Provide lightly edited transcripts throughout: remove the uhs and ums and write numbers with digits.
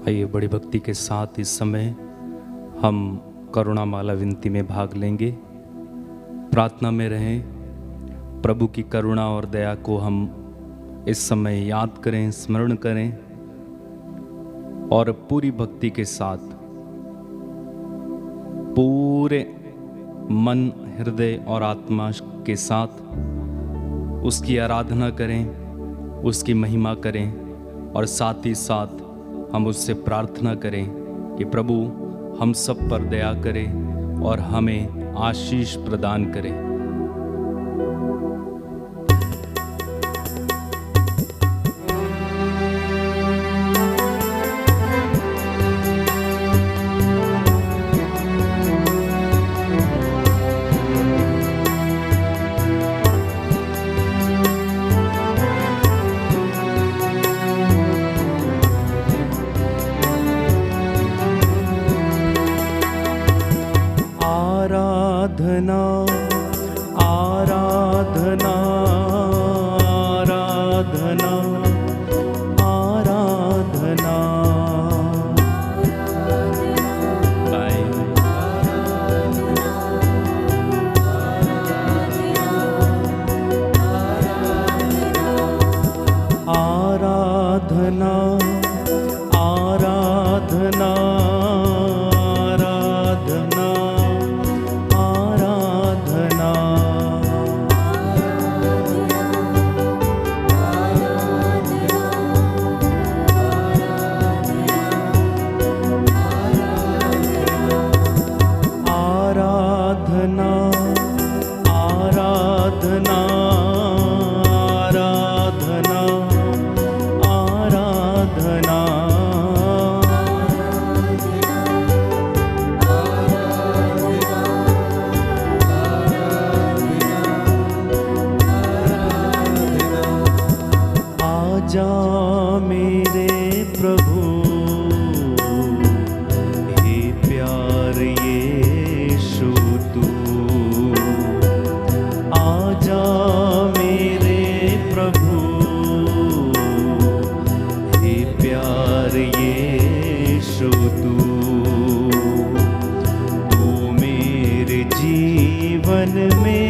आइए बड़ी भक्ति के साथ इस समय हम करुणा माला विनती में भाग लेंगे। प्रार्थना में रहें, प्रभु की करुणा और दया को हम इस समय याद करें, स्मरण करें और पूरी भक्ति के साथ पूरे मन, हृदय और आत्मा के साथ उसकी आराधना करें, उसकी महिमा करें और साथ ही साथ हम उससे प्रार्थना करें कि प्रभु हम सब पर दया करें और हमें आशीष प्रदान करें। आराधना आराधना आराधना आराधना आराधना आजा मेरे प्रभु हे प्यार यीशु तू, आजा मेरे प्रभु हे प्यार यीशु तू, तू मेरे जीवन में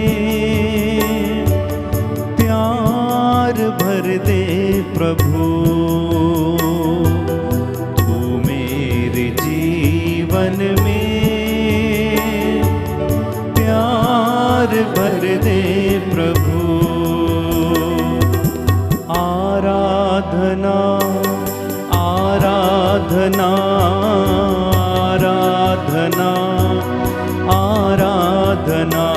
प्यार भर दे प्रभु, तू मेरे जीवन में प्यार भर दे प्रभु। आराधना आराधना आराधना आराधना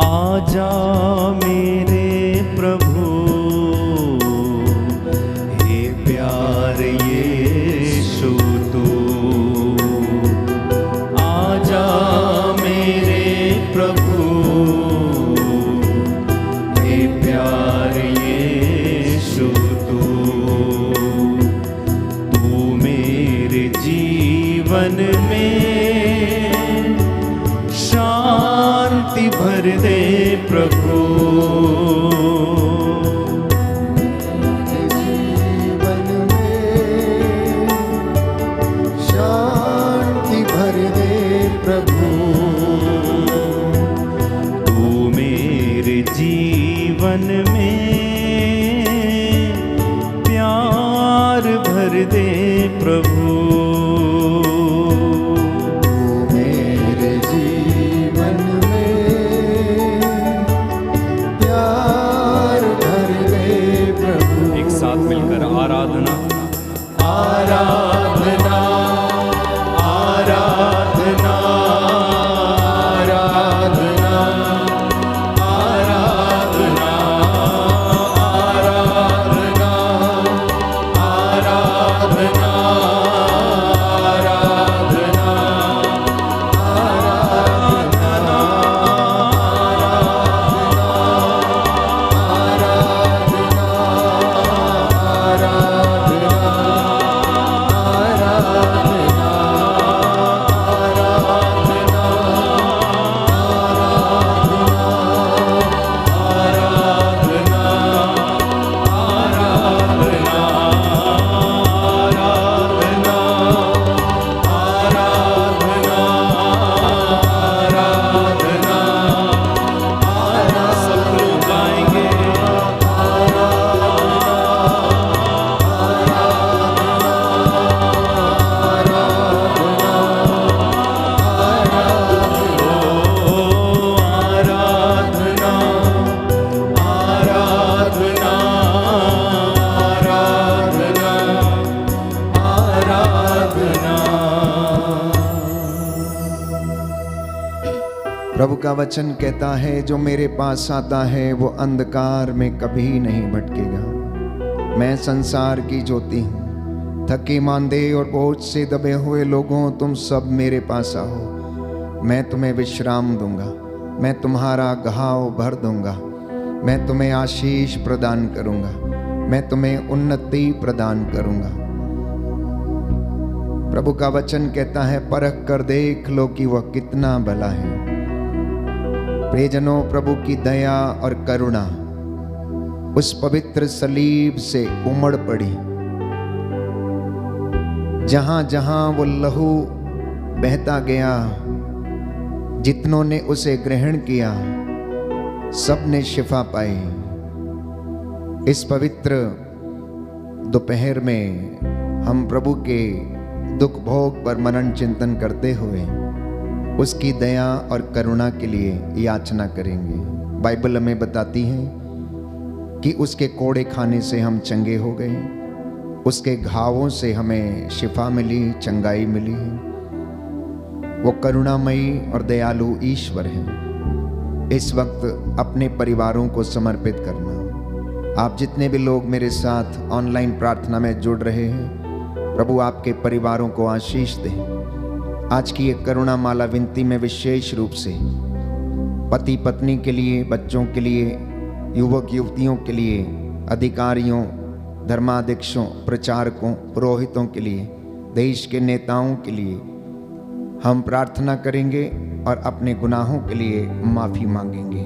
आजा मेरे प्रभु हे प्यार यीशु तू, आजा मेरे प्रभु हे प्यार यीशु तू, तू मेरे जीवन में शांति भर दे प्रभु, जीवन में शांति भर दे प्रभु, तू मेरे जीवन में प्यार भर दे प्रभु, मिलकर आराधना आराधना आराधना आराधना आराधना आराधना प्रभु का वचन कहता है, जो मेरे पास आता है वो अंधकार में कभी नहीं भटकेगा। मैं संसार की ज्योति हूँ। थके मांदे और बोझ से दबे हुए लोगों, तुम सब मेरे पास आओ, मैं तुम्हें विश्राम दूंगा। मैं तुम्हारा घाव भर दूंगा। मैं तुम्हें आशीष प्रदान करूंगा। मैं तुम्हें उन्नति प्रदान करूंगा। प्रभु का वचन कहता है, परख कर देख लो कि वह कितना भला है। प्रियजनों, प्रभु की दया और करुणा उस पवित्र सलीब से उमड़ पड़ी। जहां जहां वो लहू बहता गया, जितनों ने उसे ग्रहण किया, सब ने शिफा पाई। इस पवित्र दोपहर में हम प्रभु के दुख भोग पर मनन चिंतन करते हुए उसकी दया और करुणा के लिए याचना करेंगे। बाइबल हमें बताती है कि उसके कोड़े खाने से हम चंगे हो गए, उसके घावों से हमें शिफा मिली, चंगाई मिली है। वो करुणामयी और दयालु ईश्वर है। इस वक्त अपने परिवारों को समर्पित करना। आप जितने भी लोग मेरे साथ ऑनलाइन प्रार्थना में जुड़ रहे हैं, प्रभु आपके परिवारों को आशीष दे। आज की एक करुणा माला विनती में विशेष रूप से पति पत्नी के लिए, बच्चों के लिए, युवक युवतियों के लिए, अधिकारियों, धर्माध्यक्षों, प्रचारकों, पुरोहितों के लिए, देश के नेताओं के लिए हम प्रार्थना करेंगे और अपने गुनाहों के लिए माफ़ी मांगेंगे।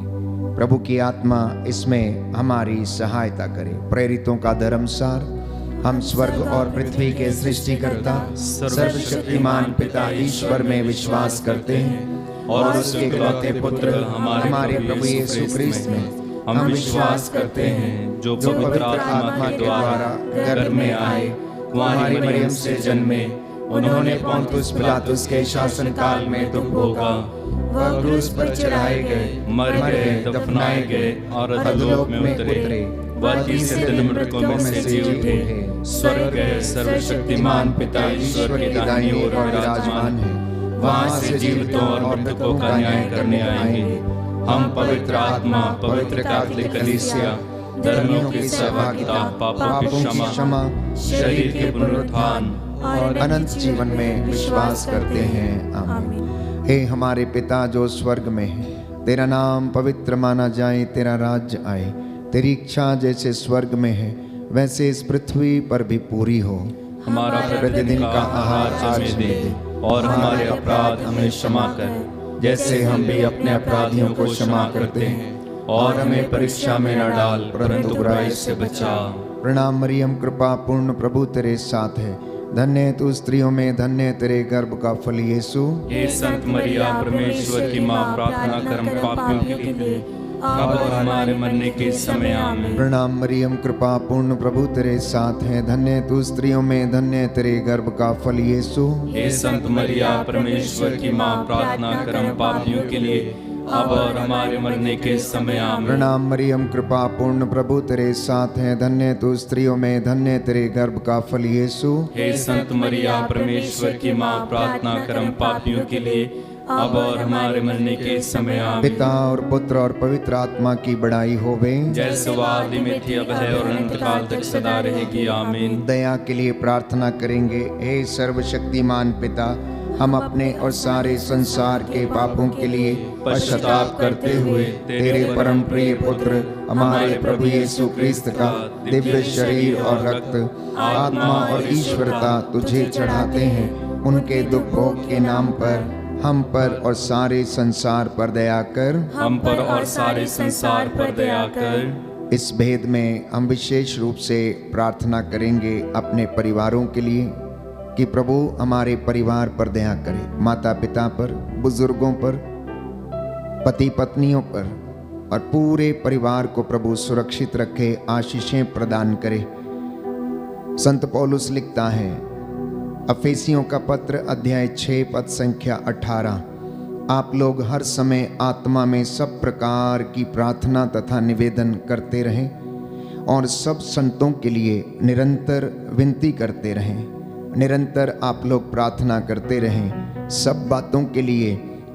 प्रभु की आत्मा इसमें हमारी सहायता करे। प्रेरितों का धर्मसार। हम स्वर्ग और पृथ्वी के सृष्टिकर्ता सर्वशक्तिमान पिता ईश्वर में विश्वास करते हैं और उसके इकलौते पुत्र हमारे प्रभु यीशु क्रिस्त में हम विश्वास करते हैं, जो पवित्र आत्मा के द्वारा गर्भ में आए, कुंवारी मरियम से जन्मे, उन्होंने पोंतुस पिलातुस के शासन काल में दुख भोगा, वह क्रूस पर चढ़ाए गए, मर गए, दफनाए गए और अधोलोक में उतरे। वह तीसरे दिन मृतकों में से जी उठे, स्वर्ग गए, सर्वशक्तिमान पिता ईश्वर की दाहिनी ओर विराजमान है। वहां से जीवितों और मृतकों का न्याय करने आएंगे। हम पवित्र आत्मा, पवित्र कैथोलिक कलीसिया, धर्मियों की सहभागिता, पापों की क्षमा, शरीर के पुनरुत्थान और अनंत जीवन में विश्वास करते हैं। आमीन। हे हमारे पिता जो स्वर्ग में है, तेरा नाम पवित्र माना जाए, तेरा राज्य आए, तेरी इच्छा जैसे स्वर्ग में है वैसे इस पृथ्वी पर भी पूरी हो। हमारा प्रतिदिन का आहार आज हमें दे, और हमारे अपराध हमें क्षमा कर, जैसे हम भी अपने अपराधियों को क्षमा करते हैं, और हमें परीक्षा में न डाल, परंतु बुराई से बचा। प्रणाम मरियम, कृपा पूर्ण, प्रभु तेरे साथ है। धन्य तू स्त्रियों में, धन्य तेरे गर्भ का फल यीशु। हे संत मरिया, परमेश्वर की माँ, प्रार्थना कर हम पापियों के लिए, अब और हमारे मरने के समय आमीन। प्रणाम मरियम, कृपा पूर्ण, प्रभु तेरे साथ है। धन्य तू स्त्रियों में, धन्य तेरे गर्भ का फल यीशु। हे संत मरिया, परमेश्वर की माँ, प्रार्थना कर हम पापियों के लिए, अब और हमारे मरने के समय आमीन। प्रणाम मरियम, कृपा पूर्ण, प्रभु तेरे साथ है। धन्य तू स्त्रियों में, धन्य तेरे गर्भ का फल यीशु। हे संत मरिया, परमेश्वर की माँ, प्रार्थना कर हम पापियों के लिए, अब और हमारे मरने के समय आमीन। पिता और पुत्र और पवित्र आत्मा की बड़ाई होवे, जैसे वह आदि में थी, अब है और अनंत काल तक सदा रहेगी। आमीन। दया के लिए प्रार्थना करेंगे। हे सर्वशक्तिमान पिता, हम अपने और सारे संसार के पापों के लिए पश्चाताप करते हुए तेरे परम प्रिय पुत्र हमारे प्रभु यीशु क्रिस्त का दिव्य शरीर और रक्त, आत्मा और ईश्वरता तुझे चढ़ाते हैं। उनके दुख भोग के नाम पर हम पर और सारे संसार पर दया कर। हम पर और सारे संसार पर दया कर। इस भेद में हम विशेष रूप से प्रार्थना करेंगे अपने परिवारों के लिए कि प्रभु हमारे परिवार पर दया करे, माता पिता पर, बुजुर्गों पर, पति पत्नियों पर और पूरे परिवार को प्रभु सुरक्षित रखे, आशीषें प्रदान करे। संत पौलुस लिखता है, अफेसियों का पत्र अध्याय 6 पद संख्या 18, आप लोग हर समय आत्मा में सब प्रकार की प्रार्थना तथा निवेदन करते रहें और सब संतों के लिए निरंतर विनती करते रहें। निरंतर आप लोग प्रार्थना करते रहें, सब बातों के लिए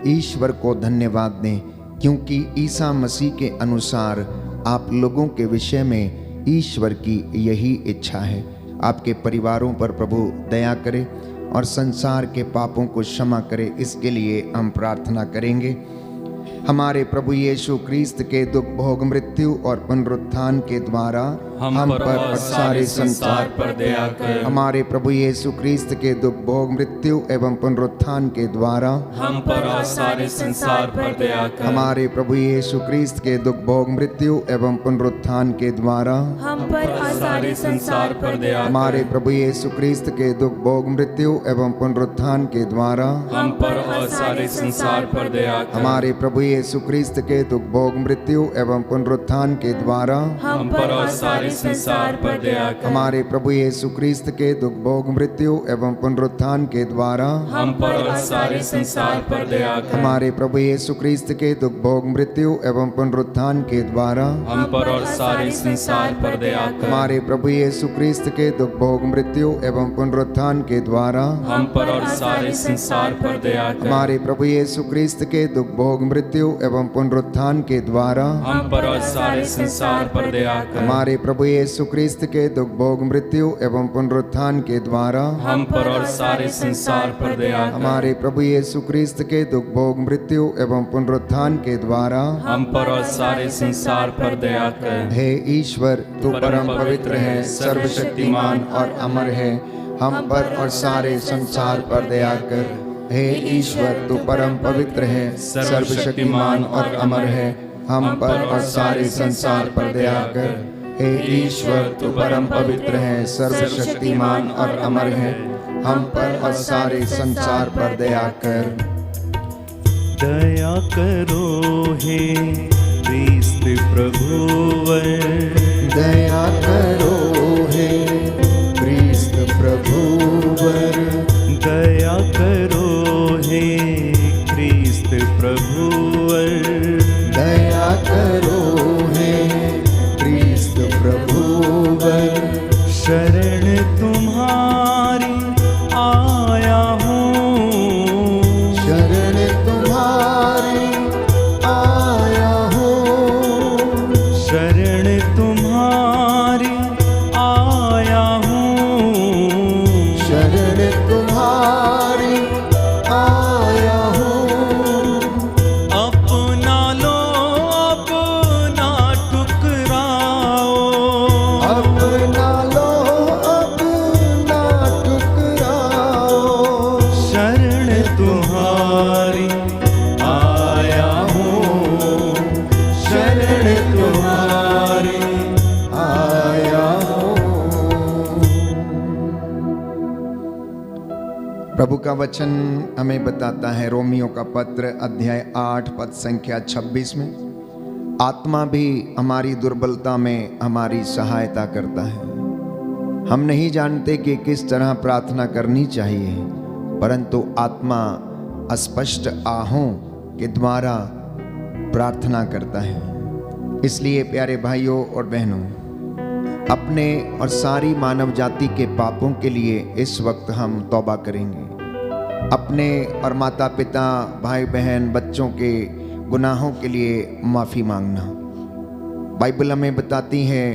ईश्वर को धन्यवाद दें, क्योंकि ईसा मसीह के अनुसार आप लोगों के विषय में ईश्वर की यही इच्छा है। आपके परिवारों पर प्रभु दया करे और संसार के पापों को क्षमा करे, इसके लिए हम प्रार्थना करेंगे। हमारे प्रभु यीशु क्रिस्त के दुख भोग मृत्यु और पुनरुत्थान के द्वारा हम पर और सारे संसार पर दया कर। हमारे प्रभु यीशु क्रिस्त के दुख भोग मृत्यु एवं पुनरुत्थान के द्वारा हम पर और सारे संसार पर दया कर। हमारे प्रभु यीशु क्रिस्त के दुख भोग मृत्यु एवं पुनरुत्थान के द्वारा हम पर और सारे संसार पर दया कर। हमारे प्रभु यीशु क्रिस्त के दुख भोग मृत्यु एवं पुनरुत्थान के द्वारा हम पर और सारे संसार पर दया कर। हमारे प्रभु यीशु क्रिस्त के दुख भोग मृत्यु एवं पुनरुत्थान के द्वारा हम पर और सारे संसार पर दया कर। हमारे प्रभु यीशु क्रिस्त के दुख भोग मृत्यु एवं पुनरुत्थान के द्वारा हम पर और सारे संसार पर दया कर। हमारे प्रभु यीशु क्रिस्त के दुख भोग मृत्यु एवं पुनरुत्थान के द्वारा हम पर और सारे संसार पर दया कर। हमारे प्रभु यीशु क्रिस्त के दुख भोग मृत्यु एवं पुनरुत्थान के द्वारा हम पर और सारे संसार पर दया कर। हमारे प्रभु यीशु क्रिस्त के दुख भोग मृत्यु एवं पुनरुत्थान के द्वारा हम पर और सारे संसार पर दया कर। हमारे प्रभु यीशु क्रिस्त के दुख भोग मृत्यु एवं पुनरुत्थान के द्वारा हम पर और सारे संसार पर दया कर। हमारे प्रभु यीशु क्रिस्त के दुख भोग मृत्यु एवं पुनरुत्थान के द्वारा हम पर और सारे संसार पर दया कर। हे ईश्वर, तू परम पवित्र है, सर्वशक्तिमान और अमर है, हम पर और सारे संसार पर दया कर। हे ईश्वर, तू परम पवित्र है, सर्वशक्तिमान और अमर है, हम पर और सारे संसार पर दया कर। हे ईश्वर, तू परम पवित्र है, सर्वशक्तिमान और अमर है, हम पर और सारे संसार पर दया कर। दया करो हे क्रिस्त प्रभुवर, दया करो हे क्रिस्त प्रभुवर, दया करो हे क्रिस्त प्रभुवर, दया करो हे क्रिस्त प्रभुवर। शरण तुम्हारी आया हूँ, शरण तुम्हारी आया हूँ, शरण तुम्हारी आया हूँ, शरण तुम्हारी आया हूँ। अपना लो अपना ठुकराओ, अपना लो अपना ठुकराओ, शरण तुम्हारी आया हूँ, शरण तुम्हारी आया हूँ। प्रभु का वचन हमें बताता है, रोमियो का पत्र अध्याय 8 पद संख्या 26 में, आत्मा भी हमारी दुर्बलता में हमारी सहायता करता है। हम नहीं जानते कि किस तरह प्रार्थना करनी चाहिए, परंतु आत्मा अस्पष्ट आहों के द्वारा प्रार्थना करता है। इसलिए प्यारे भाइयों और बहनों, अपने और सारी मानव जाति के पापों के लिए इस वक्त हम तौबा करेंगे। अपने और माता पिता, भाई बहन, बच्चों के गुनाहों के लिए माफ़ी मांगना। बाइबल हमें बताती है,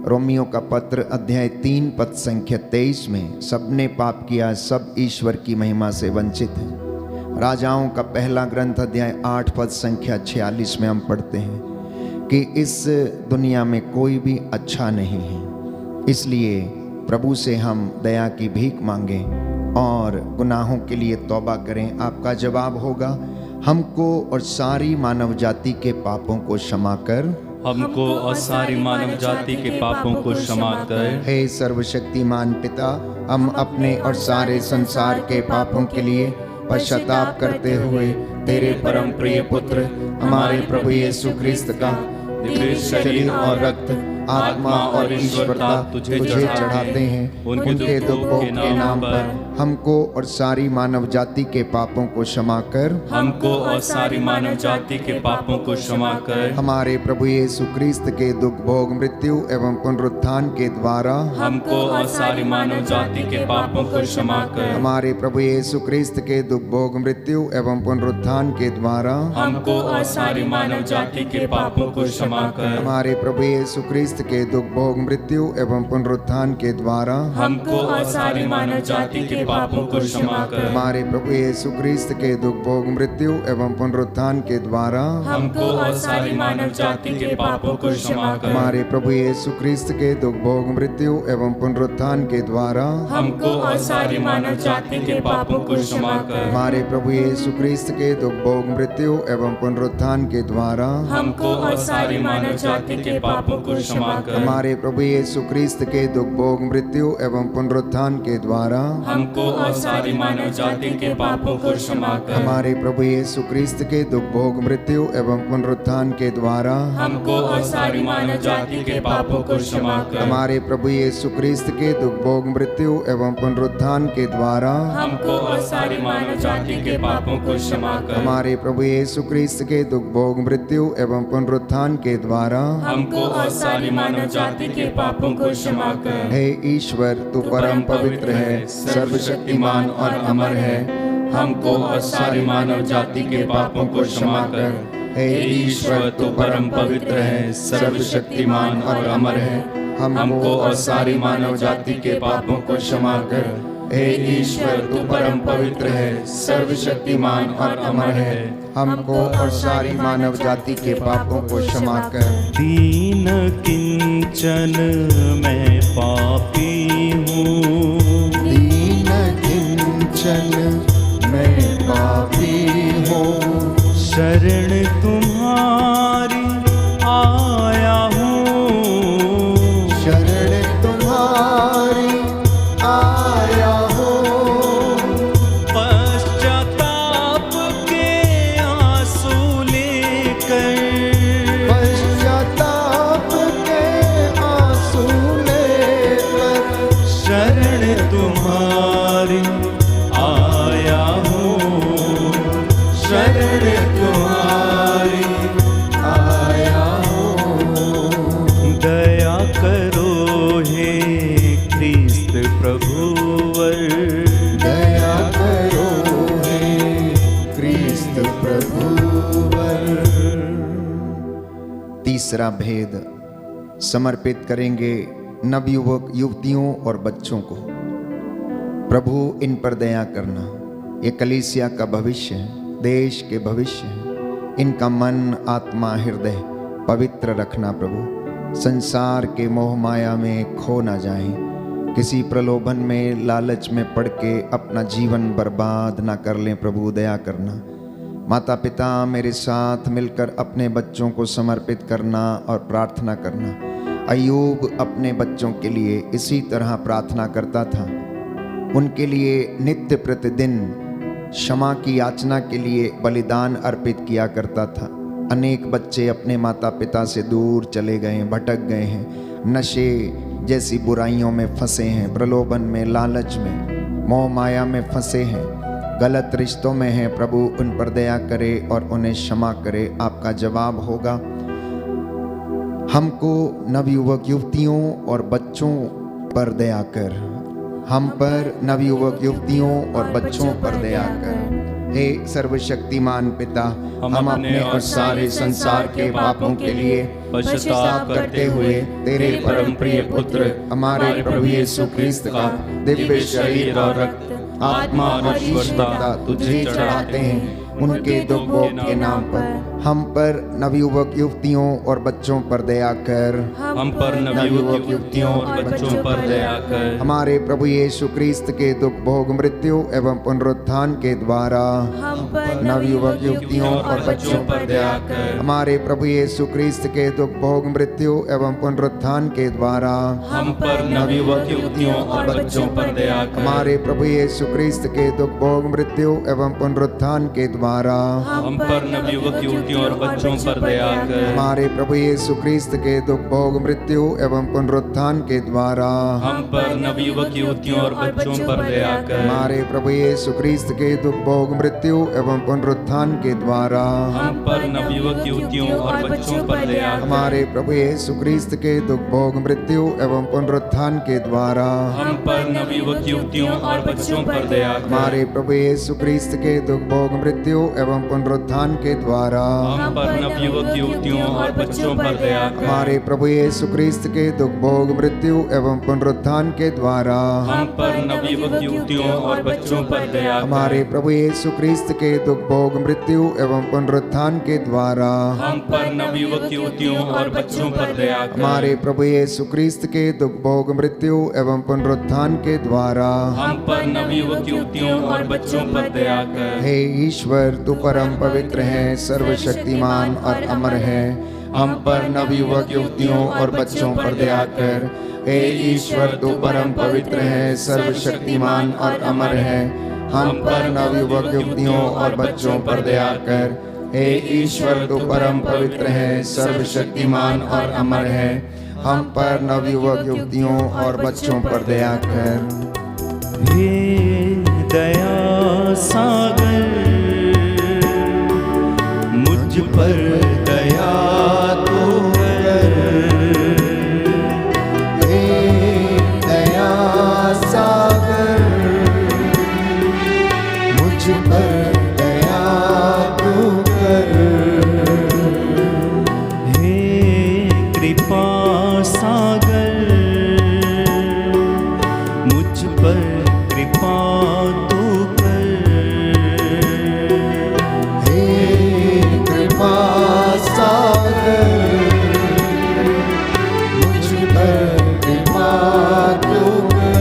रोमियो का पत्र अध्याय 3 पद संख्या 23 में, सबने पाप किया, सब ईश्वर की महिमा से वंचित हैं। राजाओं का पहला ग्रंथ अध्याय 8 पद संख्या 46 में हम पढ़ते हैं कि इस दुनिया में कोई भी अच्छा नहीं है। इसलिए प्रभु से हम दया की भीख मांगें और गुनाहों के लिए तौबा करें। आपका जवाब होगा, हमको और सारी मानव जाति के पापों को क्षमा कर, हमको और सारी मानव जाति के पापों को क्षमा कर। हे सर्वशक्तिमान पिता, हम अपने और सारे संसार के पापों के लिए पश्चाताप करते हुए तेरे परम प्रिय पुत्र हमारे प्रभु यीशु क्रिस्त का दिव्य शरीर और रक्त आत्मा और ईश्वरता तुझे चढ़ाते हैं। उनके दुख भोग के नाम पर हमको और सारी मानव जाति के पापों को क्षमा कर, हमको और सारी मानव जाति के पापों को क्षमा कर, हमारे प्रभु यीशु क्रिस्त के दुख भोग मृत्यु एवं पुनरुत्थान के द्वारा हमको और सारी मानव जाति के पापों को क्षमा कर, हमारे प्रभु यीशु क्रिस्त के दुख भोग मृत्यु एवं पुनरुत्थान के द्वारा हमको और सारी मानव जाति के पापों को क्षमा कर, हमारे प्रभु यीशु क्रिस्त के दुख भोग मृत्यु एवं पुनरुत्थान के द्वारा हमको और सारी मानव जाति के पापों को क्षमा कर, हमारे प्रभु यीशु क्रिस्त के दुख भोग मृत्यु एवं पुनरुत्थान के द्वारा हमको और सारी मानव जाति के पापों को क्षमा कर, हमारे प्रभु यीशु क्रिस्त के दुख भोग मृत्यु एवं पुनरुत्थान के द्वारा हमको और सारी मानव जाति के पापों को क्षमा कर, हमारे प्रभु यीशु क्रिस्त के दुख भोग मृत्यु एवं पुनरुत्थान के द्वारा हमको और सारी मानव जाति के पापों को क्षमा कर, हमारे प्रभु यीशु क्रिस्त के दुख भोग मृत्यु एवं पुनरुत्थान के द्वारा हमको और सारी मानव जाति के पापों को क्षमा कर, हमारे प्रभु यीशु क्रिस्त के दुख भोग मृत्यु एवं पुनरुत्थान के द्वारा हमको और सारी मानव जाति के पापों को क्षमा कर, हमारे प्रभु यीशु क्रिस्त के दुख भोग मृत्यु एवं पुनरुत्थान के द्वारा हमको और सारी मानव जाति के पापों को क्षमा कर, हमारे प्रभु यीशु क्रिस्त के दुख भोग मृत्यु एवं पुनरुत्थान के द्वारा हमको और सारी मानव जाति के पापों को क्षमा कर। हे ईश्वर, तू परम पवित्र है, सर्वशक्तिमान और अमर है। हमको और सारी मानव जाति के पापों को क्षमा कर। हे ईश्वर, तू परम पवित्र है, सर्वशक्तिमान और अमर है। हमको और सारी मानव जाति के पापों को क्षमा कर। हे ईश्वर, तू परम पवित्र है, सर्वशक्तिमान और अमर है। हमको और सारी मानव जाति के पापों को क्षमा कर। दीन किंचन मैं पापी हूँ, दीन किंचन मैं पापी हूँ, शरण तुम्हारी आया हूँ, शरण तुम्हारी आया हूँ। पश्चाताप के आंसू लेकर, पश्चाताप के आंसू लेकर, शरण तुम्हारी आया हूँ, शरण तुम्हारी आया हूँ। दया करो हे ख्रीस्त प्रभुवर, दया करो हे क्रिस्त प्रभुवर। तीसरा भेद समर्पित करेंगे नवयुवक युवतियों और बच्चों को। प्रभु इन पर दया करना। ये कलीसिया का भविष्य है, देश के भविष्य है। इनका मन, आत्मा, हृदय पवित्र रखना प्रभु। संसार के मोह माया में खो ना जाए, किसी प्रलोभन में, लालच में पड़ के अपना जीवन बर्बाद ना कर लें। प्रभु दया करना। माता पिता मेरे साथ मिलकर अपने बच्चों को समर्पित करना और प्रार्थना करना। अय्यूब अपने बच्चों के लिए इसी तरह प्रार्थना करता था। उनके लिए नित्य प्रतिदिन क्षमा की याचना के लिए बलिदान अर्पित किया करता था। अनेक बच्चे अपने माता पिता से दूर चले गए, भटक गए हैं, नशे जैसी बुराइयों में फंसे हैं, प्रलोभन में, लालच में, मोह माया में फंसे हैं, गलत रिश्तों में हैं। प्रभु उन पर दया करे और उन्हें क्षमा करे। आपका जवाब होगा, हमको नवयुवक युवतियों और बच्चों पर दया कर। हम पर नवयुवक युवतियों और बच्चों पर दया कर। हे सर्वशक्तिमान पिता, हम अपने और सारे संसार के पापों के लिए पश्चाताप करते हुए तेरे परम प्रिय पुत्र हमारे प्रभु यीशु क्रिस्त का दिव्य शरीर और रक्त, आत्मा और ईश्वरता तुझे चढ़ाते हैं। उनके दुख भोग के नाम पर हम पर नवयुवक युवतियों और बच्चों पर दया कर। हम पर नवयुवक युवतियों और बच्चों पर दया कर। हमारे प्रभु यीशु क्रिस्त के दुख भोग मृत्यु एवं पुनरुत्थान के द्वारा नवयुवक युवतियों और बच्चों पर दया कर। हमारे प्रभु यीशु क्रिस्त के दुख भोग मृत्यु एवं पुनरुत्थान के द्वारा हम पर नवयुवक युवतियों और बच्चों पर दया कर। हमारे प्रभु यीशु क्रिस्त के दुख भोग मृत्यु एवं पुनरुत्थान के द्वारा हम पर नवयुवक युवतियों युवतियों और बच्चों पर दया कर। हमारे प्रभु यीशु क्रिस्त के दुख भोग मृत्यु एवं पुनरुत्थान के द्वारा हम पर नवयुवक युवतियों और बच्चों पर दया कर। हमारे प्रभु यीशु क्रिस्त के दुख भोग मृत्यु एवं पुनरुत्थान के द्वारा हम पर नवयुवक युवतियों और बच्चों पर दया कर। हमारे प्रभु यीशु क्रिस्त के दुख भोग मृत्यु एवं पुनरुत्थान के द्वारा हम पर नवयुवक युवतियों और बच्चों पर दया कर। हमारे प्रभु यीशु क्रिस्त के दुख भोग मृत्यु एवं पुनरुत्थान के द्वारा हम पर नवयुवक युवतियों और बच्चों पर दया कर। हमारे प्रभु यीशु क्रिस्त के दुख भोग मृत्यु एवं पुनरुत्थान के द्वारा हम पर नवयुवक युवतियों और बच्चों पर दया कर। हमारे प्रभु यीशु क्रिस्त के दुख भोग मृत्यु एवं पुनरुत्थान के द्वारा हम पर नवयुवक युवतियों और बच्चों पर दया कर। हमारे प्रभु यीशु क्रिस्त के दुख भोग मृत्यु एवं पुनरुत्थान के द्वारा हम पर नवयुवक युवतियों और बच्चों पर दया कर। हे ईश्वर, तू परम पवित्र है, सर्वशक्तिमान और अमर है। हम पर नवयुवक युवतियों और बच्चों पर दया कर। हे ईश्वर, तू परम पवित्र है, सर्वशक्तिमान और अमर है। हम पर नवयुवक युवतियों और बच्चों पर दया कर। हे ईश्वर, तू परम पवित्र है, सर्वशक्तिमान और अमर है। हम पर नवयुवक युवतियों और बच्चों पर दया कर। हे दया सागर, मुझ पर दया तो कर। हे दया सागर, मुझ पर दया तू कर। हे कृपा सागर, मुझ पर कृपा तू कर। हे कृपा सागर, मुझ पर कृपा तू कर।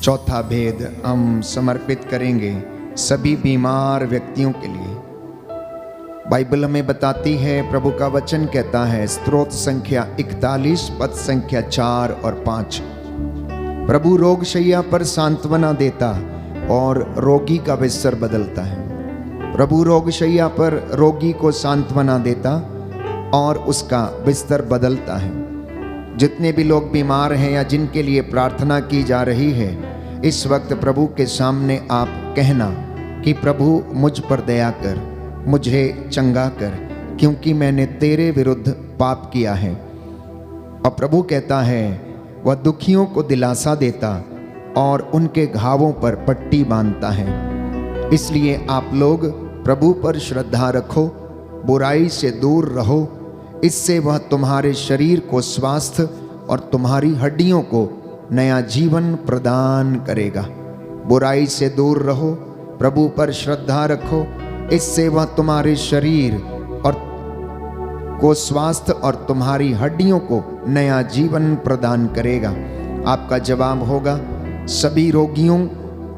चौथा भेद हम समर्पित करेंगे सभी बीमार व्यक्तियों के लिए। बाइबल हमें बताती है, प्रभु का वचन कहता है, स्तोत्र संख्या 41 पद संख्या 4 और 5, प्रभु रोगशैया पर सांत्वना देता और रोगी का बिस्तर बदलता है। प्रभु रोगशैया पर रोगी को सांत्वना देता और उसका बिस्तर बदलता है। जितने भी लोग बीमार हैं या जिनके लिए प्रार्थना की जा रही है, इस वक्त प्रभु के सामने आप कहना कि प्रभु मुझ पर दया कर, मुझे चंगा कर, क्योंकि मैंने तेरे विरुद्ध पाप किया है। और प्रभु कहता है, वह दुखियों को दिलासा देता और उनके घावों पर पट्टी बांधता है। इसलिए आप लोग प्रभु पर श्रद्धा रखो, बुराई से दूर रहो, इससे वह तुम्हारे शरीर को स्वास्थ्य और तुम्हारी हड्डियों को नया जीवन प्रदान करेगा। बुराई से दूर रहो, प्रभु पर श्रद्धा रखो, इससे वह तुम्हारे शरीर और को स्वास्थ्य और तुम्हारी हड्डियों को नया जीवन प्रदान करेगा। आपका जवाब होगा, सभी रोगियों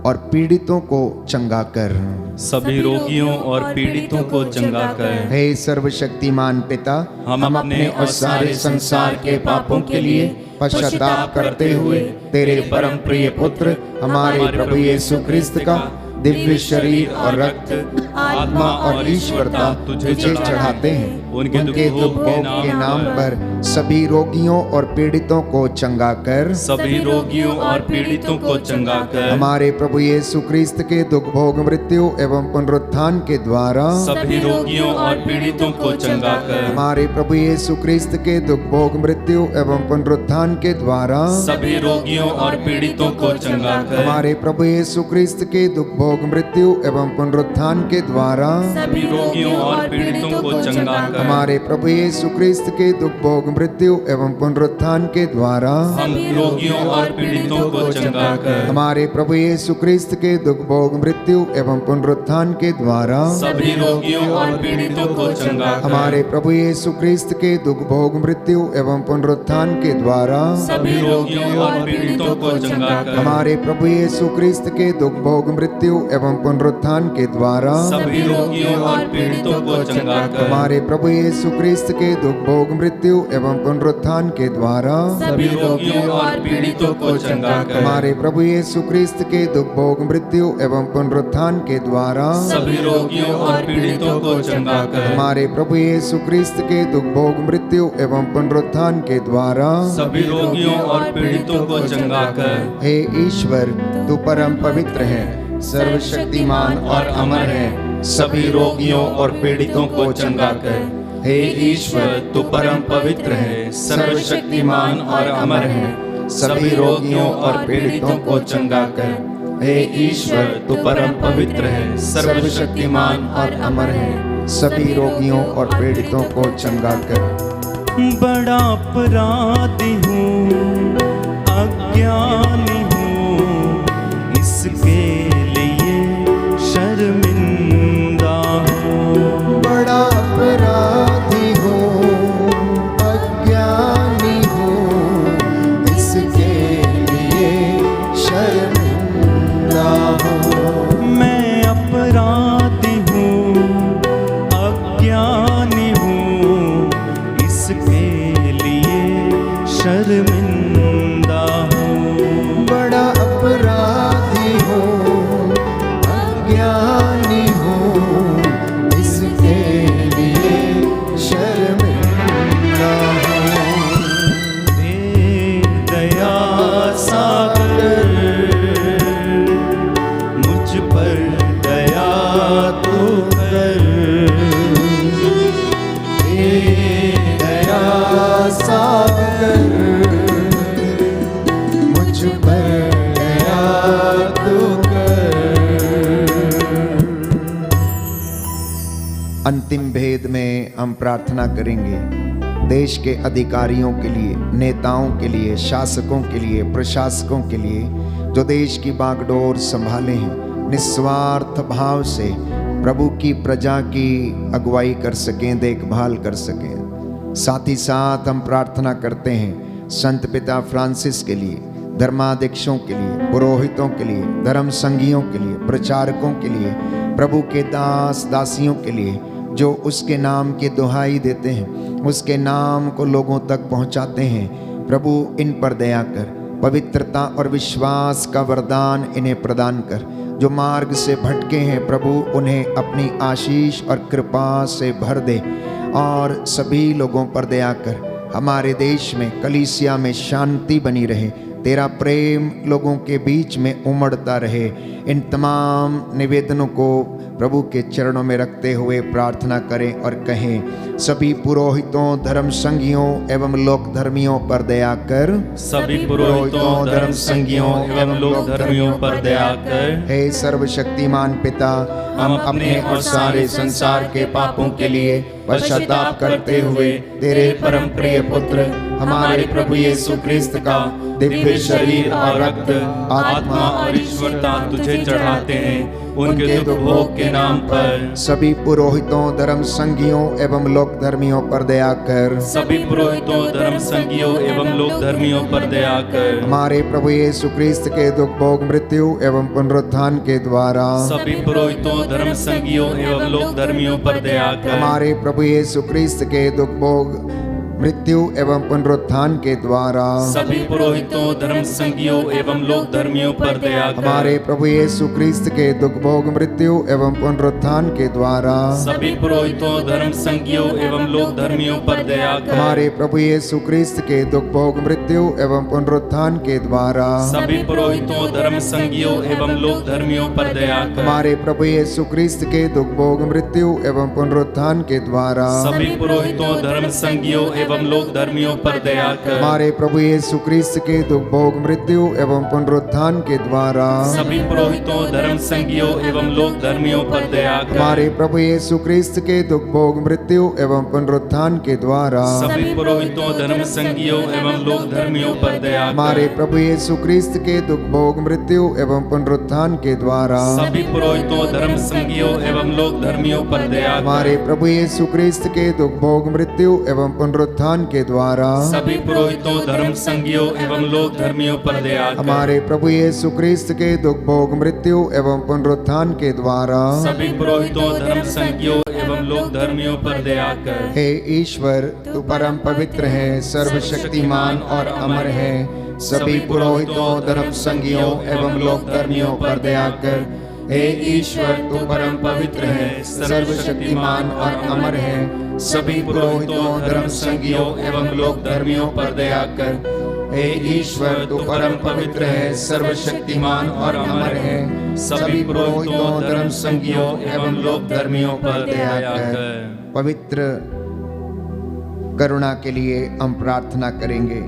और पीड़ितों को चंगा कर। सभी रोगियों और पीड़ितों को चंगा कर। हे सर्वशक्तिमान पिता, हम अपने और सारे संसार के पापों के लिए पश्चाताप करते हुए तेरे परम प्रिय पुत्र हमारे प्रभु यीशु क्रिस्त का दिव्य शरीर और रक्त, आत्मा और ईश्वरता तुझे चढ़ाते हैं। उनके दुख भोग के नाम पर सभी रोगियों और पीड़ितों को चंगा कर। सभी रोगियों और पीड़ितों को चंगा कर। हमारे प्रभु यीशु क्रिस्त के दुख भोग मृत्यु एवं पुनरुत्थान के द्वारा सभी रोगियों और पीड़ितों को चंगा कर। हमारे प्रभु यीशु क्रिस्त के दुख भोग मृत्यु एवं पुनरुत्थान के द्वारा सभी रोगियों और पीड़ितों को चंगा कर। हमारे प्रभु यीशु क्रिस्त के दुख भोग मृत्यु एवं पुनरुत्थान के द्वारा सभी रोगियों और पीड़ितों को चंगा कर। हमारे प्रभु यीशु क्रिस्त के दुख भोग मृत्यु एवं पुनरुत्थान के द्वारा हम रोगियों और पीड़ितों को चंगा कर। हमारे प्रभु यीशु क्रिस्त के दुख भोग मृत्यु एवं पुनरुत्थान के द्वारा सभी रोगियों और पीड़ितों को चंगा कर। हमारे प्रभु यीशु क्रिस्त के दुख भोग मृत्यु एवं पुनरुत्थान के द्वारा सभी रोगियों और पीड़ितों को चंगा कर। हमारे प्रभु यीशु क्रिस्त के दुख भोग मृत्यु एवं पुनरुत्थान के द्वारा सभी रोगियों और पीड़ितों को चंगा कर। हमारे प्रभु यीशु क्रिस्त के दुख भोग मृत्यु एवं पुनरुत्थान के द्वारा सभी रोगियों और पीड़ितों को चंगा कर। हमारे प्रभु यीशु क्रिस्त के दुख भोग मृत्यु एवं पुनरुत्थान के द्वारा सभी रोगियों और पीड़ितों को चंगा कर। हमारे प्रभु यीशु क्रिस्त के दुख भोग मृत्यु एवं पुनरुत्थान के द्वारा सभी रोगियों और पीड़ितों को चंगा कर। हे ईश्वर, तू परम पवित्र है, सर्वशक्तिमान और अमर है। सभी रोगियों और पीड़ितों को चंगा कर। हे ईश्वर, तू परम पवित्र है, सर्वशक्तिमान और अमर है। सभी रोगियों और पीड़ितों को चंगा कर। हे ईश्वर, तू परम पवित्र है, सर्वशक्तिमान और अमर है। सभी रोगियों और पीड़ितों को चंगा कर। बड़ा अपराधी हूँ, अज्ञानी हूँ, इसके लिए शर्मिंदा हूँ। बड़ा अपराधी हूँ, अज्ञानी हूँ, इसके लिए शर्मिंदा हूँ। मैं अपराधी हूँ, अज्ञानी हूँ, इसके लिए शर्मिंदा हूँ। बड़ा अपराधी हूँ, अज्ञानी हूँ, इसके लिए शर्मिंदा हूँ। हे दया सागर, मुझ पर दया तू कर। हे दया सागर, मुझ पर दया तू कर। अंतिम भेद में हम प्रार्थना करेंगे देश के अधिकारियों के लिए, नेताओं के लिए, शासकों के लिए, प्रशासकों के लिए, जो देश की बागडोर संभाले हैं, निस्वार्थ भाव से प्रभु की प्रजा की अगुवाई कर सकें, देखभाल कर सकें। साथ ही साथ हम प्रार्थना करते हैं संत पिता फ्रांसिस के लिए, धर्माध्यक्षों के लिए, पुरोहितों के लिए, धर्म संघियों के लिए, प्रचारकों के लिए, प्रभु के दास दासियों के लिए, जो उसके नाम की दुहाई देते हैं, उसके नाम को लोगों तक पहुंचाते हैं। प्रभु इन पर दया कर, पवित्रता और विश्वास का वरदान इन्हें प्रदान कर। जो मार्ग से भटके हैं प्रभु, उन्हें अपनी आशीष और कृपा से भर दे और सभी लोगों पर दया कर। हमारे देश में, कलीसिया में शांति बनी रहे, तेरा प्रेम लोगों के बीच में उमड़ता रहे। इन तमाम निवेदनों को प्रभु के चरणों में रखते हुए प्रार्थना करें और कहें, सभी पुरोहितों, धर्म संघियों एवं लोक धर्मियों पर दया कर। सभी पुरोहितों, धर्म संघियों एवं लोक धर्मियों पर दया कर। हे सर्वशक्तिमान पिता, हम अपने और सारे संसार के पापों के लिए पश्चाताप करते हुए तेरे परम प्रिय पुत्र हमारे प्रभु यीशु क्रिस्त का दिव्य शरीर और रक्त, आत्मा और ईश्वरता तुझे चढ़ाते हैं। उनके दुख भोग के नाम पर सभी पुरोहितों, धर्म संघियों एवं लोक धर्मियों पर दया कर। सभी पुरोहितों, धर्म संघियों एवं लोक धर्मियों पर दया कर। हमारे प्रभु यीशु क्रिस्त के दुख भोग मृत्यु एवं पुनरुत्थान के द्वारा सभी पुरोहितों, धर्म संघियों एवं लोक धर्मियों पर दया कर। हमारे प्रभु यीशु क्रिस्त के दुख भोग मृत्यु एवं पुनरुत्थान के द्वारा सभी पुरोहितों, धर्म संघियों एवं लोक धर्मियों पर दया कर। हमारे प्रभु यीशु क्रिस्त के दुख भोग मृत्यु एवं पुनरुत्थान के द्वारा सभी पुरोहितों, धर्म संघियों एवं लोक धर्मियों पर दया कर। हमारे प्रभु यीशु क्रिस्त के दुख भोग मृत्यु एवं पुनरुत्थान के द्वारा सभी पुरोहितों, धर्म संघियों एवं लोक धर्मियों पर दया कर। हमारे प्रभु यीशु क्रिस्त के दुख भोग मृत्यु एवं पुनरुत्थान के द्वारा सभी पुरोहितों, धर्म संघियों एवं लोक धर्मियों पर दया कर। हमारे प्रभु यीशु क्रिस्त के दुख भोग मृत्यु एवं पुनरुत्थान के द्वारा सभी पुरोहितों, धर्म संघियों एवं लोक धर्मियों पर दया कर। हमारे प्रभु यीशु क्रिस्त के दुख भोग मृत्यु एवं पुनरुत्थान के द्वारा सभी पुरोहितों, धर्म संघियों एवं लोक धर्मियों पर दया कर। हमारे प्रभु यीशु क्रिस्त के दुख भोग मृत्यु एवं पुनरुत्थान के द्वारा सभी पुरोहितों, धर्म संघियों एवं लोक धर्मियों पर दया कर। हमारे प्रभु यीशु क्रिस्त के दुख भोग मृत्यु एवं पुनरुत्थान के द्वारा सभी पुरोहितों, धर्म संघियों एवं लोक धर्मियों पर दया कर। हमारे प्रभु यीशु क्रिस्त के दुख भोग मृत्यु एवं पुनरुत्थान के द्वारा सभी पुरोहितों, धर्म संघियों एवं एवं लोक धर्मियों पर दया कर। हे ईश्वर, तू परम पवित्र है, सर्वशक्तिमान और अमर है। सभी पुरोहितों, धर्म संगियों एवं लोक धर्मियों पर दया कर। हे ईश्वर, तू परम पवित्र है, सर्वशक्तिमान और अमर है। सभी पुरोहितों, धर्म संगियों एवं लोक धर्मियों पर दया कर। हे ईश्वर, तू परम पवित्र है, सर्वशक्तिमान और अमर है। सभी पुरोहितों, धर्म संगियों एवं लोक धर्मियों पर दया कर। पवित्र करुणा के लिए हम प्रार्थना करेंगे।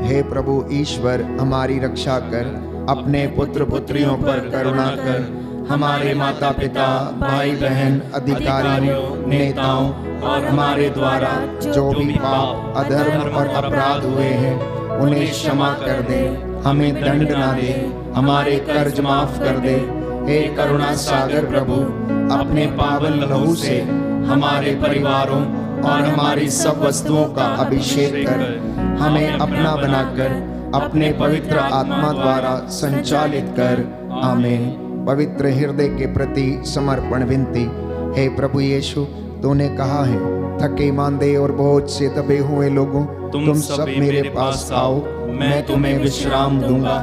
हे प्रभु ईश्वर, हमारी रक्षा कर, अपने पुत्र पुत्रियों पर करुणा कर। हमारे माता पिता, भाई बहन, अधिकारियों, नेताओं और हमारे द्वारा जो भी पाप, अधर्म और अपराध हुए हैं, उन्हें क्षमा कर दे, हमें दंड ना दे, हमारे कर्ज माफ कर दे। हे करुणा सागर प्रभु, अपने पावन लहू से हमारे परिवारों और हमारी सब वस्तुओं का अभिषेक कर, हमें अपना बनाकर अपने पवित्र आत्मा द्वारा संचालित कर। आमीन। पवित्र हृदय के प्रति समर्पण विनती। हे प्रभु यीशु, तूने कहा है, थके मांदे और बोझ से दबे हुए लोगों, तुम सब मेरे पास आओ, मैं तुम्हें विश्राम दूंगा।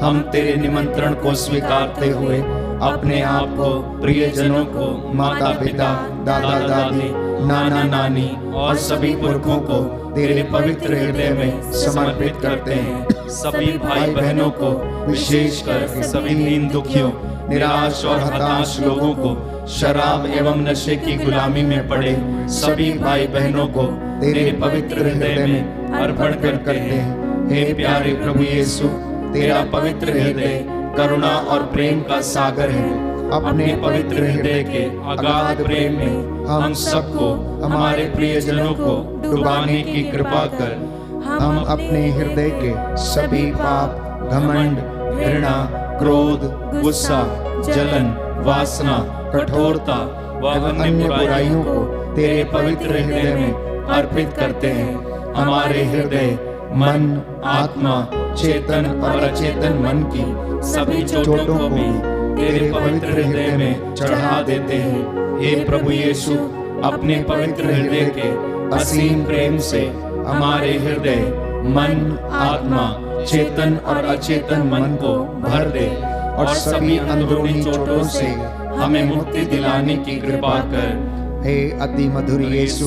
हम तेरे निमंत्रण को स्वीकारते हुए अपने आप को, प्रियजनों को, माता पिता, दादा दादी, नाना नानी और सभी पुरखों को तेरे पवित्र हृदय में समर्पित करते हैं। सभी भाई बहनों को, विशेषकर सभी दीन दुखियों, निराश और हताश लोगों को, शराब एवं नशे की गुलामी में पड़े सभी भाई बहनों को तेरे पवित्र हृदय में अर्पण करते हैं। हे प्यारे प्रभु यीशु, तेरा पवित्र हृदय करुणा और प्रेम का सागर है। अपने पवित्र हृदय के अगाध प्रेम में हम सबको, हमारे प्रियजनों को डुबाने की कृपा कर। हम अपने हृदय के सभी पाप, घमंड, घृणा, क्रोध, गुस्सा, जलन, वासना, कठोरता व अन्य बुराइयों को तेरे पवित्र हृदय में अर्पित करते हैं। हमारे हृदय, मन, आत्मा, चेतन और अचेतन मन की सभी चोटों को भी तेरे पवित्र हृदय में चढ़ा देते हैं। हे प्रभु यीशु, अपने पवित्र हृदय के असीम प्रेम से हमारे हृदय, मन, आत्मा, चेतन और अचेतन मन को भर दे और सभी अंदरूनी चोटों से हमें मुक्ति दिलाने की कृपा कर। हे अति मधुर यीशु,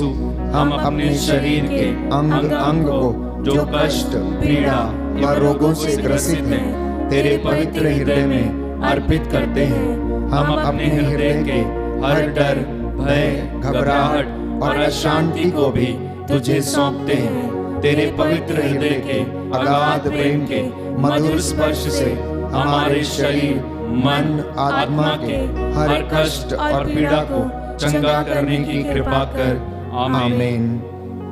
हम अपने शरीर के अंग अंग को जो कष्ट, पीड़ा व रोगों से ग्रसित हैं, तेरे पवित्र हृदय में अर्पित करते हैं। हम अपने हृदय के हर डर, भय, घबराहट और अशांति को भी तुझे सौंपते हैं। तेरे पवित्र हृदय के अगाध प्रेम के मधुर स्पर्श से हमारे शरीर, मन, आत्मा के हर कष्ट और पीड़ा को चंगा करने की कृपा कर। आमीन।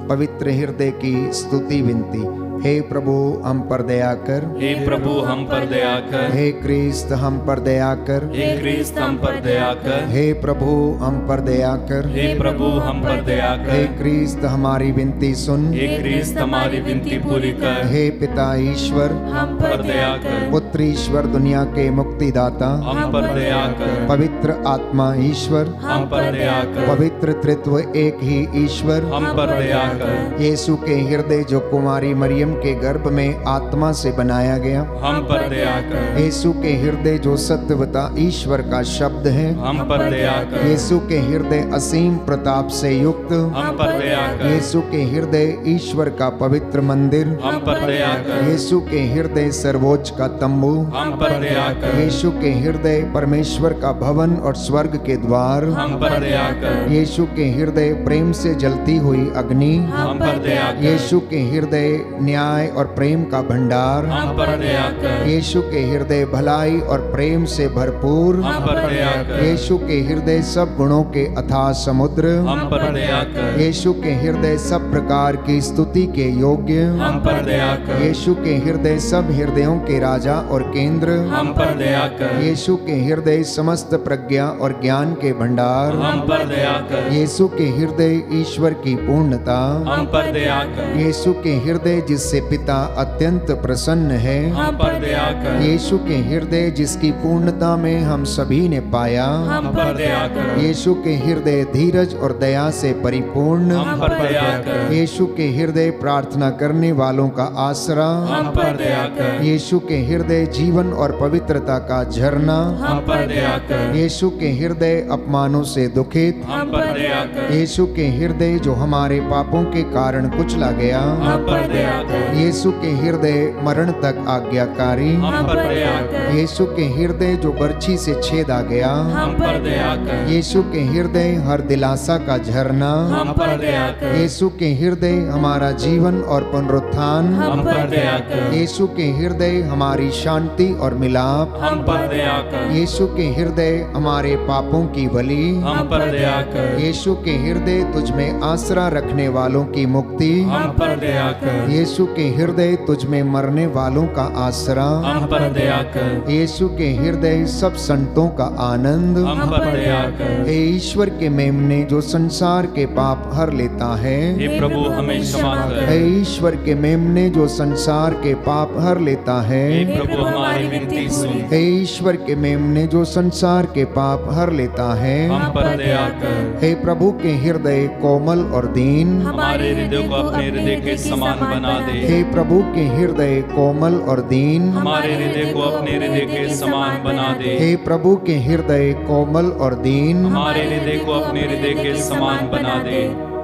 पवित्र हृदय की स्तुति विनती। हे प्रभु, हम पर दया कर। हे प्रभु, हम पर दया कर। हे क्रिस्त, हम पर दया कर। हे क्रिस्त, हम पर दया कर। हे प्रभु, हम पर दया कर। हे प्रभु, हम पर दया कर। हे क्रिस्त, हमारी विनती सुन। हे क्रिस्त, हमारी विनती पूरी कर। हे पिता ईश्वर, हम पर दया कर। पुत्र ईश्वर, दुनिया के मुक्तिदाता, हम पर दया कर। पवित्र आत्मा ईश्वर, हम पर दया कर। पवित्र त्रित्व एक ही ईश्वर, हम पर दया कर। यीशु के हृदय जो कुमारी मरियम के गर्भ में आत्मा से बनाया गया, हम पर दया कर। यीशु के हृदय जो सत्यवता ईश्वर का शब्द है, हम पर दया कर। यीशु के हृदय असीम प्रताप से युक्त, हम पर दया कर। यीशु के हृदय ईश्वर का पवित्र मंदिर, हम पर दया कर। यीशु के हृदय सर्वोच्च का तंबू, हम पर दया कर। यीशु के हृदय परमेश्वर का भवन और स्वर्ग के द्वार, हम पर दया कर। यीशु के हृदय प्रेम से जलती हुई अग्नि, हम पर दया कर। यीशु के हृदय न्याय और प्रेम का भंडार, हम पर दया कर। यीशु के हृदय भलाई और प्रेम से भरपूर, हम पर दया कर। यीशु के हृदय सब गुणों के अथाह समुद्र, हम पर दया कर। यीशु के हृदय सब प्रकार की स्तुति के योग्य, हम पर दया कर। यीशु के हृदय सब हृदयों के राजा और केंद्र, हम पर दया कर। यीशु के हृदय समस्त प्रज्ञा और ज्ञान के भंडार, हम पर दया कर। यीशु के हृदय ईश्वर की पूर्णता, हम पर दया कर। यीशु के हृदय जिससे पिता अत्यंत प्रसन्न है, हम पर दया कर। यीशु के हृदय जिसकी पूर्णता में हम सभी ने पाया, हम पर दया कर। यीशु के हृदय धीरज और दया से परिपूर्ण, हम पर दया कर। यीशु के हृदय प्रार्थना करने वालों का आसरा, हम पर दया कर। यीशु के हृदय जीवन और पवित्रता का झरना, हम पर दया कर। यीशु के हृदय अपमानों से दुखित, हम पर दया कर। यीशु के हृदय जो हमारे पापों के कारण कुचला गया, हम पर दया कर। यीशु के हृदय मरण तक आज्ञाकारी, हम पर दया कर। यीशु के हृदय जो बर्छी से छेदा गया, हम पर दया कर। यीशु के हृदय हर दिलासा का झरना, हम पर दया कर। यीशु के हृदय हमारा जीवन और पुनरुत्थान, हम पर दया कर। यीशु के हृदय हमारी शांति और मिलाप, हम पर दया कर। यीशु के हृदय हमारे पापों की बलि, हम पर दया कर। यीशु के हृदय तुझ में आसरा रखने वालों की मुक्ति, हम पर दया कर। यीशु के हृदय तुझ में मरने वालों का आसरा, हम पर दया कर। यीशु के हृदय सब संतों का आनंद, हम पर दया कर। हे ईश्वर के मेमने जो संसार के पाप हर लेता है, हे प्रभु हमें क्षमा कर। हे ईश्वर के मेमने जो संसार के पाप हर लेता है, हे प्रभु हमारी विनती सुन। हे ईश्वर के मेमने जो संसार के पाप हर लेता है, हम पर दया कर। हे प्रभु के हृदय कोमल और दीन, हमारे हृदय को अपने हृदय के समान बना दे। हे प्रभु के हृदय कोमल और दीन, हमारे हृदय को अपने हृदय के समान बना दे। हे प्रभु के हृदय कोमल और दीन। हमारे हृदय को अपने हृदय के समान बना दे।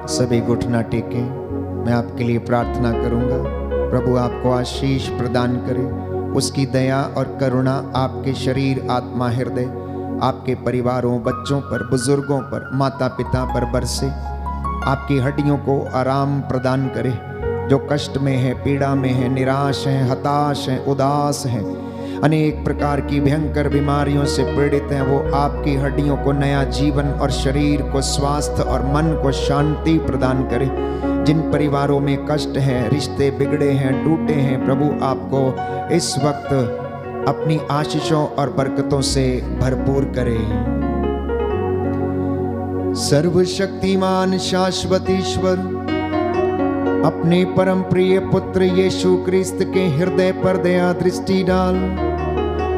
सभी घुटना टेके, मैं आपके लिए प्रार्थना करूंगा। प्रभु आपको आशीष प्रदान करे, उसकी दया और करुणा आपके शरीर, आत्मा, हृदय, आपके परिवारों, बच्चों पर, बुजुर्गों पर, माता पिता पर बरसे, आपकी हड्डियों को आराम प्रदान करे। जो कष्ट में है, पीड़ा में है, निराश है, हताश है, उदास है, अनेक प्रकार की भयंकर बीमारियों से पीड़ित हैं, वो आपकी हड्डियों को नया जीवन और शरीर को स्वास्थ्य और मन को शांति प्रदान करे। जिन परिवारों में कष्ट है, रिश्ते बिगड़े हैं, टूटे हैं, प्रभु आपको इस वक्त अपनी आशीषों और बरकतों से भरपूर करे। सर्वशक्तिमान शाश्वत ईश्वर, अपने परम प्रिय पुत्र यीशु क्रिस्त के हृदय पर दया दृष्टि डाल,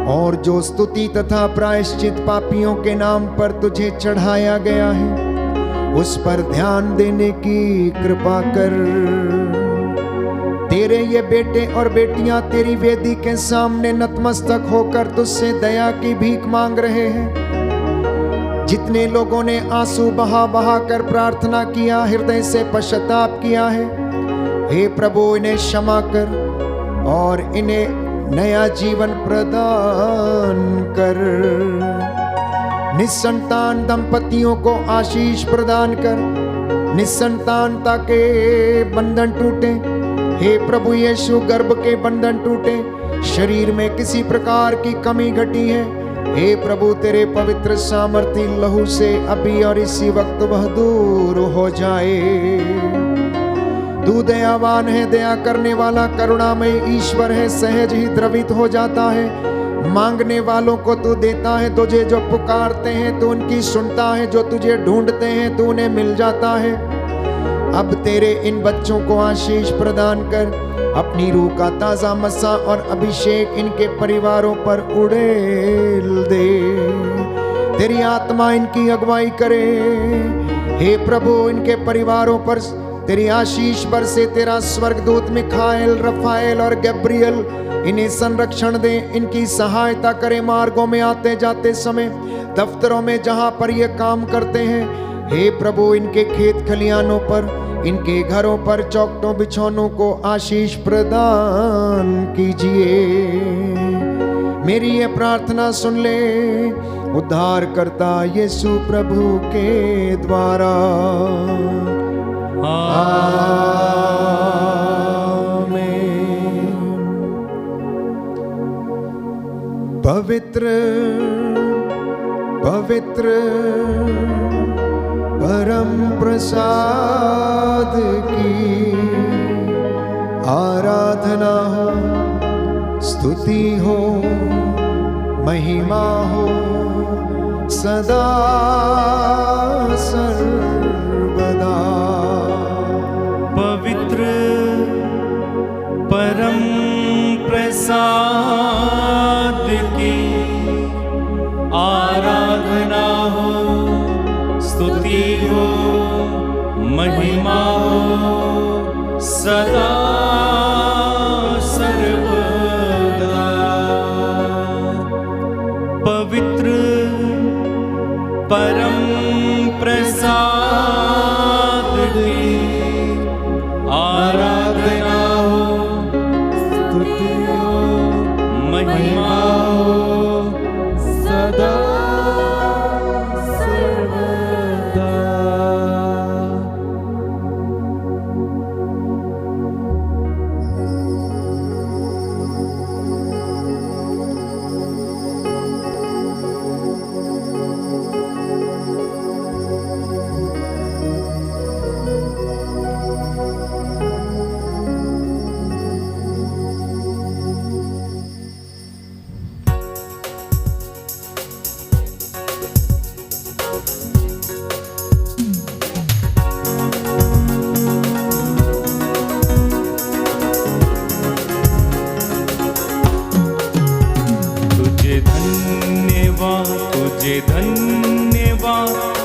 और जो स्तुति तथा प्रायश्चित पापियों के नाम पर तुझे चढ़ाया गया है, उस पर ध्यान देने की कृपा कर। तेरे ये बेटे और बेटियां तेरी वेदी के सामने नतमस्तक होकर तुझसे दया की भीख मांग रहे हैं। जितने लोगों ने आंसू बहा बहा कर प्रार्थना किया, हृदय से पश्चाताप किया है, हे प्रभु इन्हें क्षमा कर और इन्हें नया जीवन प्रदान कर। निसंतान दंपतियों को आशीष प्रदान कर, निसंतानता के बंधन टूटे। हे प्रभु यीशु, गर्भ के बंधन टूटे, शरीर में किसी प्रकार की कमी घटी है, हे प्रभु तेरे पवित्र सामर्थी लहू से अभी और इसी वक्त वह दूर हो जाए। तू दयावान है, दया करने वाला, करुणामय ईश्वर है, सहज ही द्रवित हो जाता है। मांगने वालों को तू देता है, तुझे जो पुकारते हैं तू उनकी सुनता है, जो तुझे ढूंढते हैं तू उन्हें मिल जाता है। अब तेरे इन बच्चों को आशीष प्रदान कर, अपनी रूह का ताजा मसा और अभिषेक इनके परिवारों पर उड़ेल दे। तेरी आत्मा इनकी अगुवाई करे। हे प्रभु, इनके परिवारों पर तेरी आशीष बरसे। तेरा स्वर्गदूत मिखाएल, रफाएल और गब्रियल इन्हें संरक्षण दे, इनकी सहायता करे मार्गों में आते जाते समय, दफ्तरों में जहां पर ये काम करते हैं। हे प्रभु, इनके खेत खलियानों पर, इनके घरों पर, चौखटों बिछौनों को आशीष प्रदान कीजिए। मेरी ये प्रार्थना सुन ले उद्धार करता यीशु प्रभु के द्वारा। पवित्र पवित्र परम प्रसाद की आराधना हो, स्तुति हो, महिमा हो सदा सर्वदा। प्रसाद की आराधना हो, स्तुति हो, महिमा हो सदा सर्वदा। पवित्र परम प्रसाद की आराधना हो, स्तुति हो, महिमा हो सदा सर्वदा।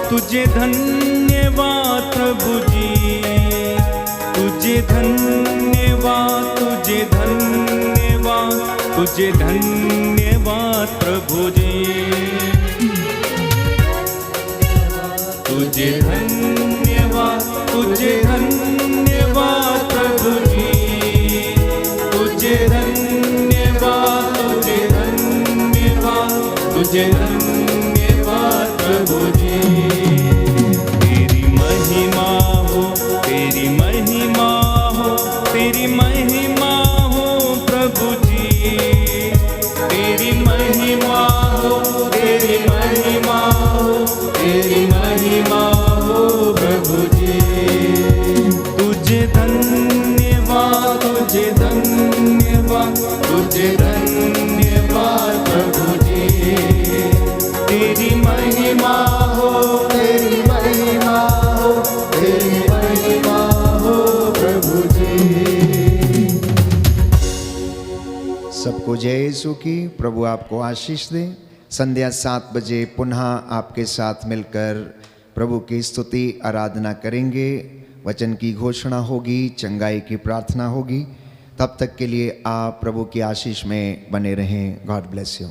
तुझे धन्यवाद प्रभु जी, तुझे धन्यवाद, तुझे धन्यवाद, तुझे धन्यवाद प्रभु जी, तुझे धन्यवाद, तुझे धन्यवाद प्रभु जी, तुझे धन्यवाद, तुझे धन्यवाद, तुझे धन्यवाद प्रभु जी। तेरी महिमा हो, तेरी महिमा हो, तेरी महिमा हो प्रभु जी, तेरी महिमा हो, तेरी महिमा हो, तेरी महिमा हो प्रभु जी। तुझे धन्यवाद, तुझे धन्यवाद, तुझे धन्यवाद प्रभु जी। तेरी महिमा हो, तेरी महिमा हो, तेरी महिमा हो प्रभु जी। सबको जय यीशु की। प्रभु आपको आशीष दे। संध्या 7 बजे पुनः आपके साथ मिलकर प्रभु की स्तुति आराधना करेंगे। वचन की घोषणा होगी, चंगाई की प्रार्थना होगी। तब तक के लिए आप प्रभु की आशीष में बने रहें। God bless you.